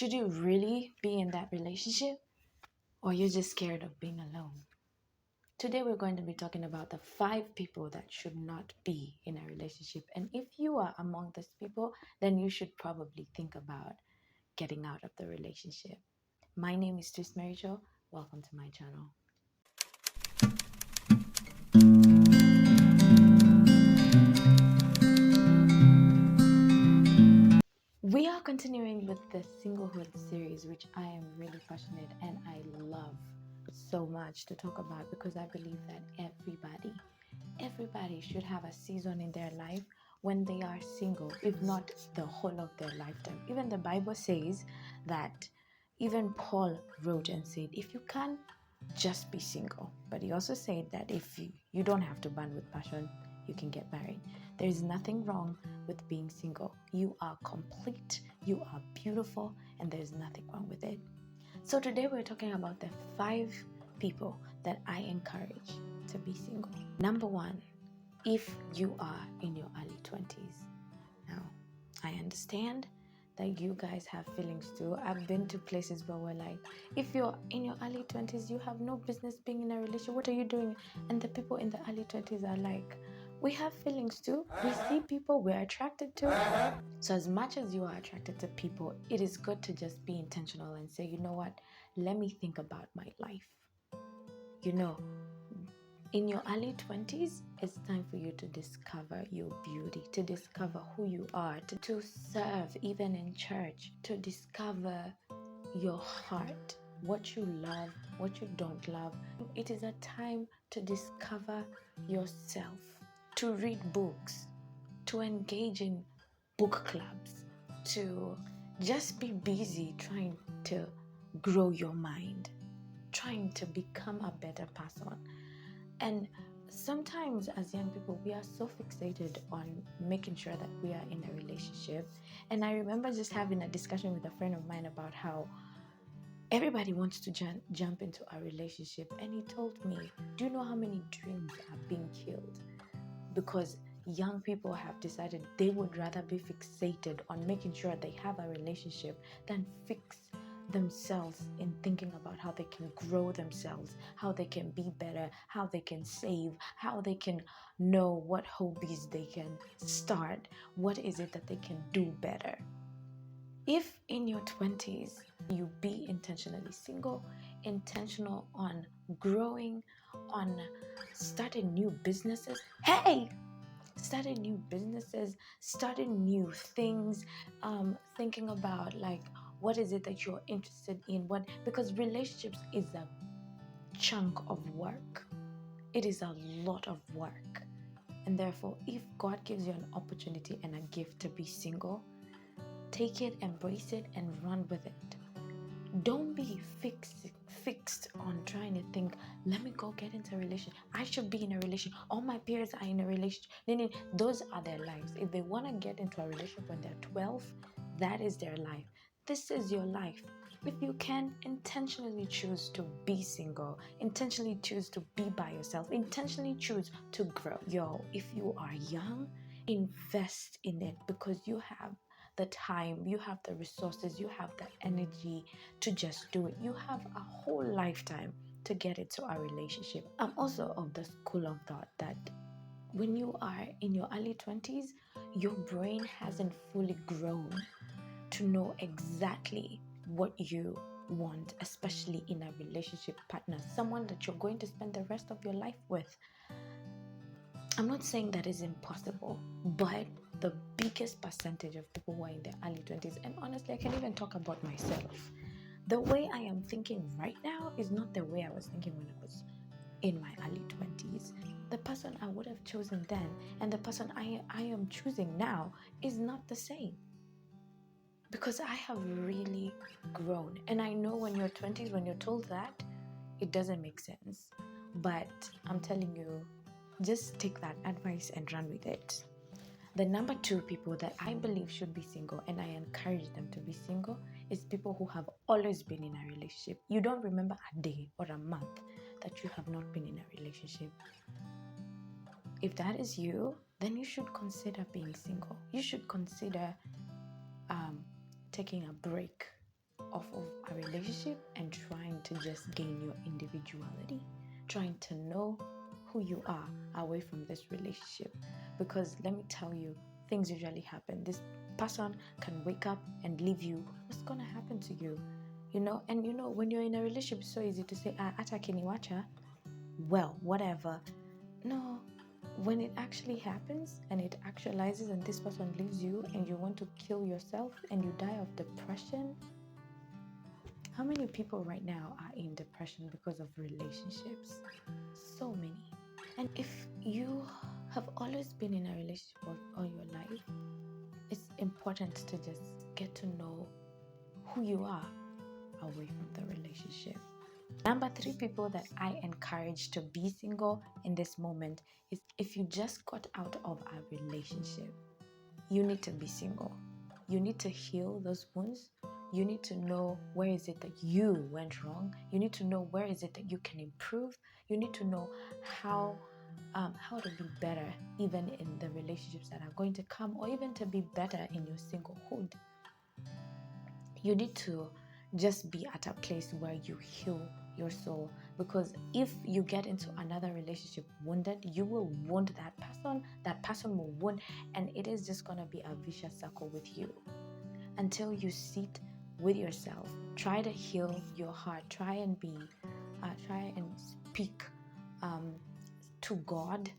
Should you really be in that relationship, or you're just scared of being alone? Today we're going to be talking about the 5 people that should not be in a relationship. And if you are among these people, then you should probably think about getting out of the relationship. My name is Twist Miricho. Welcome to my channel. We are continuing with the singlehood series, which I am really passionate and I love so much to talk about, because I believe that everybody should have a season in their life when they are single, if not the whole of their lifetime. Even the Bible says that, even Paul wrote and said, if you can, just be single. But he also said that if you don't have to burn with passion, you can get married. There is nothing wrong with being single. You are complete, you are beautiful, and there's nothing wrong with it. So today we're talking about the 5 people that I encourage to be single. Number 1, if you are in your early 20s. Now, I understand that you guys have feelings too. I've been to places where we're like, if you're in your early 20s, you have no business being in a relationship. What are you doing? And the people in the early 20s are like, we have feelings too. We see people we're attracted to. So as much as you are attracted to people, it is good to just be intentional and say, you know what? Let me think about my life. You know, in your early 20s, it's time for you to discover your beauty, to discover who you are, to serve even in church, to discover your heart, what you love, what you don't love. It is a time to discover yourself, to read books, to engage in book clubs, to just be busy trying to grow your mind, trying to become a better person. And sometimes as young people, we are so fixated on making sure that we are in a relationship. And I remember just having a discussion with a friend of mine about how everybody wants to jump into a relationship. And he told me, do you know how many dreams are being killed? Because young people have decided they would rather be fixated on making sure they have a relationship than fix themselves in thinking about how they can grow themselves, how they can be better, how they can save, how they can know what hobbies they can start, what is it that they can do better. If in your 20s you be intentionally single, intentional on growing, on starting new businesses, starting new businesses, starting new things, thinking about like, what is it that you're interested in? Because relationships is a chunk of work. It is a lot of work. And therefore, if God gives you an opportunity and a gift to be single, take it, embrace it, and run with it. Don't be fixed on trying to think, let me go get into a relationship. I should be in a relationship. All my peers are in a relationship. Those are their lives. If they want to get into a relationship when they're 12, that is their life. This is your life. If you can intentionally choose to be single, intentionally choose to be by yourself, intentionally choose to grow. If you are young, invest in it, because you have the time, you have the resources, you have the energy to just do it. You have a whole lifetime to get into a relationship. I'm also of the school of thought that when you are in your early 20s, your brain hasn't fully grown to know exactly what you want, especially in a relationship partner, someone that you're going to spend the rest of your life with. I'm not saying that is impossible, but the biggest percentage of people who are in their early 20s, and honestly, I can even talk about myself. The way I am thinking right now is not the way I was thinking when I was in my early 20s. The person I would have chosen then and the person I am choosing now is not the same. Because I have really grown. And I know when you're 20s, when you're told that, it doesn't make sense. But I'm telling you, just take that advice and run with it. The number 2 people that I believe should be single, and I encourage them to be single, is people who have always been in a relationship. You don't remember a day or a month that you have not been in a relationship. If that is you, then you should consider being single. You should consider taking a break relationship and trying to just gain your individuality, trying to know who you are away from this relationship. Because let me tell you, things usually happen. This person can wake up and leave you. What's gonna happen to you? And when you're in a relationship, it's so easy to say, "Acha kiniwacha." Well, whatever. No, when it actually happens and it actualizes and this person leaves you and you want to kill yourself and you die of depression. How many people right now are in depression because of relationships? So many. And if you have always been in a relationship all your life, it's important to just get to know who you are away from the relationship. Number 3 people that I encourage to be single in this moment is if you just got out of a relationship, you need to be single. You need to heal those wounds. You need to know where is it that you went wrong. You need to know where is it that you can improve. You need to know how to be better even in the relationships that are going to come, or even to be better in your singlehood. You need to just be at a place where you heal your soul, because if you get into another relationship wounded, you will wound that person will wound, and it is just going to be a vicious circle with you until you sit with yourself. Try to heal your heart. Try and speak to God.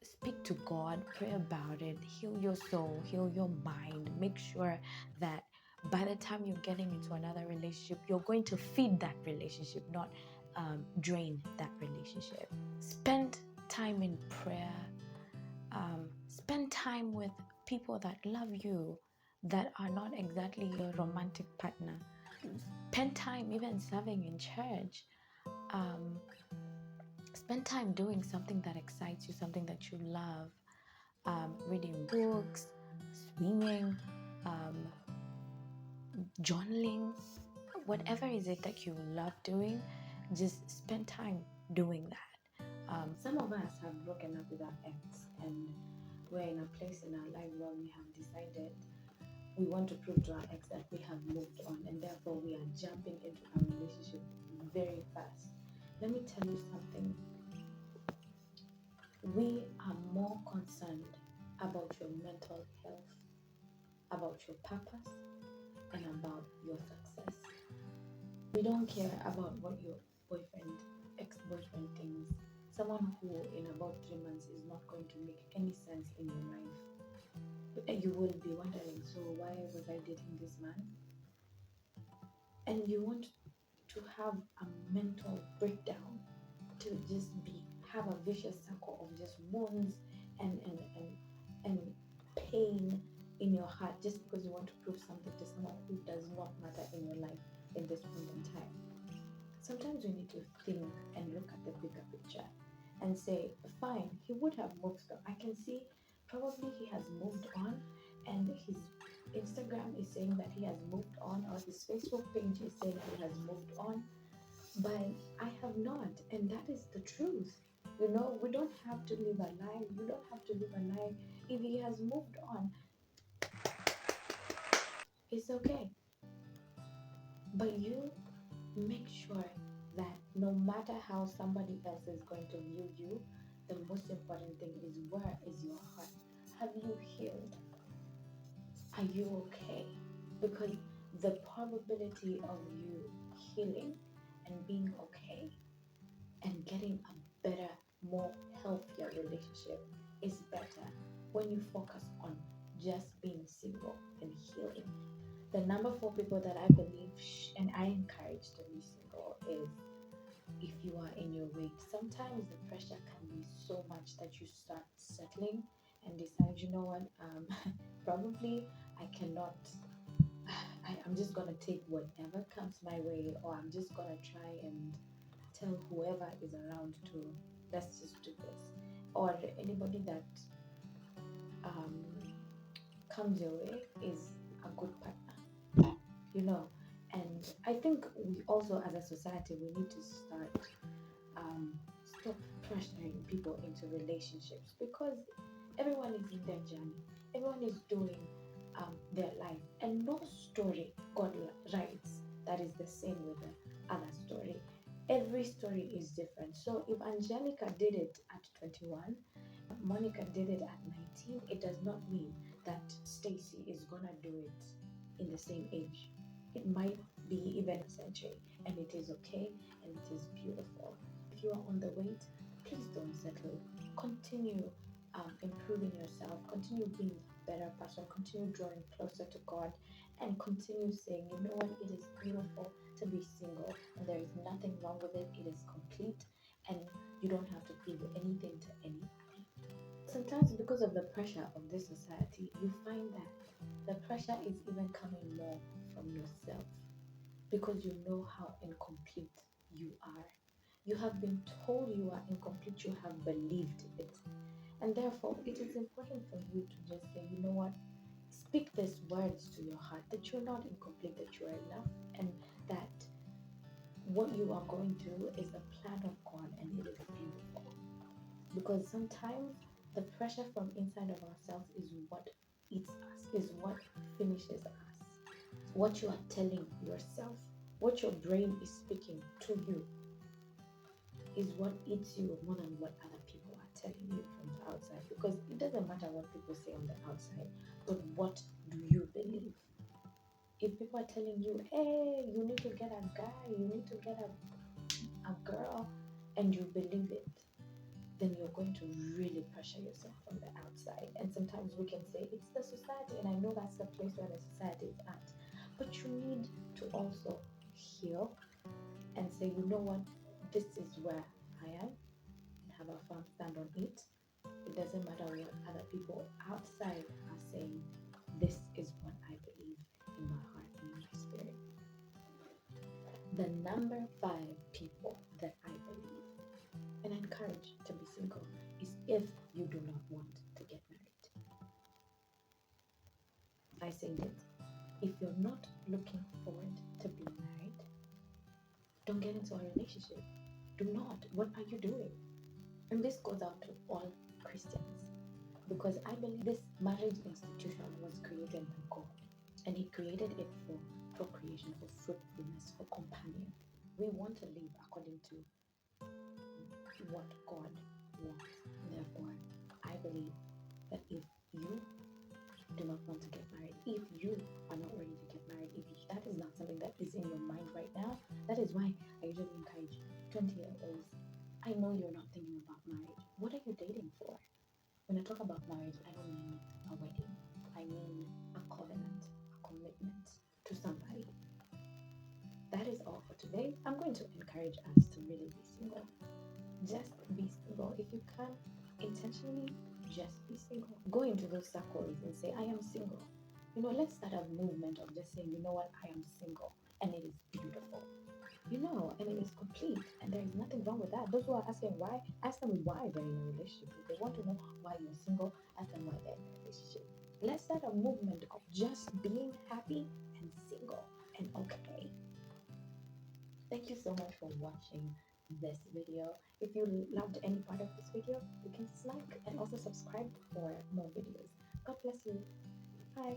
Speak to God, pray about it, heal your soul, heal your mind. Make sure that by the time you're getting into another relationship, you're going to feed that relationship, not drain that relationship. Spend time in prayer. Spend time with people that love you, that are not exactly your romantic partner. Spend time even serving in church. Spend time doing something that excites you, something that you love. Reading books, swimming, journaling, whatever is it that you love doing, just spend time doing that. Some of us have broken up with our ex, and we're in a place in our life where we have decided we want to prove to our ex that we have moved on, and therefore we are jumping into a relationship very fast. Let me tell you something. We are more concerned about your mental health, about your purpose, and about your success. We don't care about what your ex-boyfriend thinks. Someone who in about 3 months is not going to make any sense in your life. You will be wondering, so why was I dating this man? And you want to have a mental breakdown, to just have a vicious circle of just wounds and pain in your heart, just because you want to prove something to someone who does not matter in your life in this point in time. Sometimes we need to think and look at the bigger picture and say, fine, he would have moved on. I can see probably he has moved on, and his Instagram is saying that he has moved on, or his Facebook page is saying he has moved on, but I have not, and that is the truth. We don't have to live a lie. You don't have to live a lie. If he has moved on, it's okay. But you make sure that no matter how somebody else is going to view you, the most important thing is, where is your heart? Have you healed? Are you okay? Because the probability of you healing and being okay and getting a better, more healthier relationship is better when you focus on just being single and healing. The number 4 people that I believe and I encourage to be single is if you are in your weight. Sometimes the pressure can be so much that you start settling and decide, you know what, probably I cannot, I'm just going to take whatever comes my way, or I'm just going to try and tell whoever is around to, let's just do this. Or anybody that comes your way is a good partner, And I think we also, as a society, we need to stop pressuring people into relationships, because everyone is in their journey. Everyone is doing their life, and no story God writes that is the same with the other story. Every story is different. So if Angelica did it at 21, Monica did it at 19, it does not mean that Stacy is gonna do it in the same age. It might be even a century, and it is okay and it is beautiful. If you are on the wait, please don't settle. Continue improving yourself, continue being a better person, continue drawing closer to God, and continue saying, you know what, it is beautiful to be single, and there is nothing wrong with it. It is complete, and you don't have to prove anything to anybody. Sometimes, because of the pressure of this society, you find that the pressure is even coming more from yourself because you know how incomplete you are. You have been told you are incomplete, you have believed it. And therefore, it is important for you to just say, you know what, speak these words to your heart that you're not incomplete, that you are enough, and that what you are going through is a plan of God and it is beautiful. Because sometimes the pressure from inside of ourselves is what eats us, is what finishes us. What you are telling yourself, what your brain is speaking to you, is what eats you more than what other people are telling you from the outside. Because it doesn't matter what people say on the outside, but what do you believe? If people are telling you, hey, you need to get a guy, you need to get a girl, and you believe it, then you're going to really pressure yourself from the outside. And sometimes we can say it's the society, and I know that's the place where the society is at. But you need to also heal and say, you know what, this is where I am, and have a firm stand on it. It doesn't matter what other people outside are saying. This is what I believe in my heart and in my spirit. The number 5 people that I believe and encourage to be single is if you do not want to get married. I say this: if you're not looking forward to being married, don't get into a relationship. Do not. What are you doing? And this goes out to all Christians, because I believe this marriage institution was created by God, and He created it for procreation, for fruitfulness, for companion. We want to live according to what God wants. Therefore, I believe that if you do not want to get married, if you are not ready to get married, if that is not something that is in your mind right now, that is why I usually encourage 20-year-olds. I know you're not thinking about marriage. What are you dating for? When I talk about marriage, I don't mean a wedding. I mean a covenant, a commitment to somebody. That is all for today. I'm going to encourage us to really be single. Just be single. If you can, intentionally, just be single. Go into those circles and say, I am single. Let's start a movement of just saying, you know what, I am single. And it is beautiful. And it is complete. And there is nothing wrong with that. Those who are asking why, ask them why they're in a relationship. If they want to know why you're single, ask them why they're in a relationship. Let's start a movement of just being happy and single and okay. Thank you so much for watching this video. If you loved any part of this video, you can like and also subscribe for more videos. God bless you. Bye.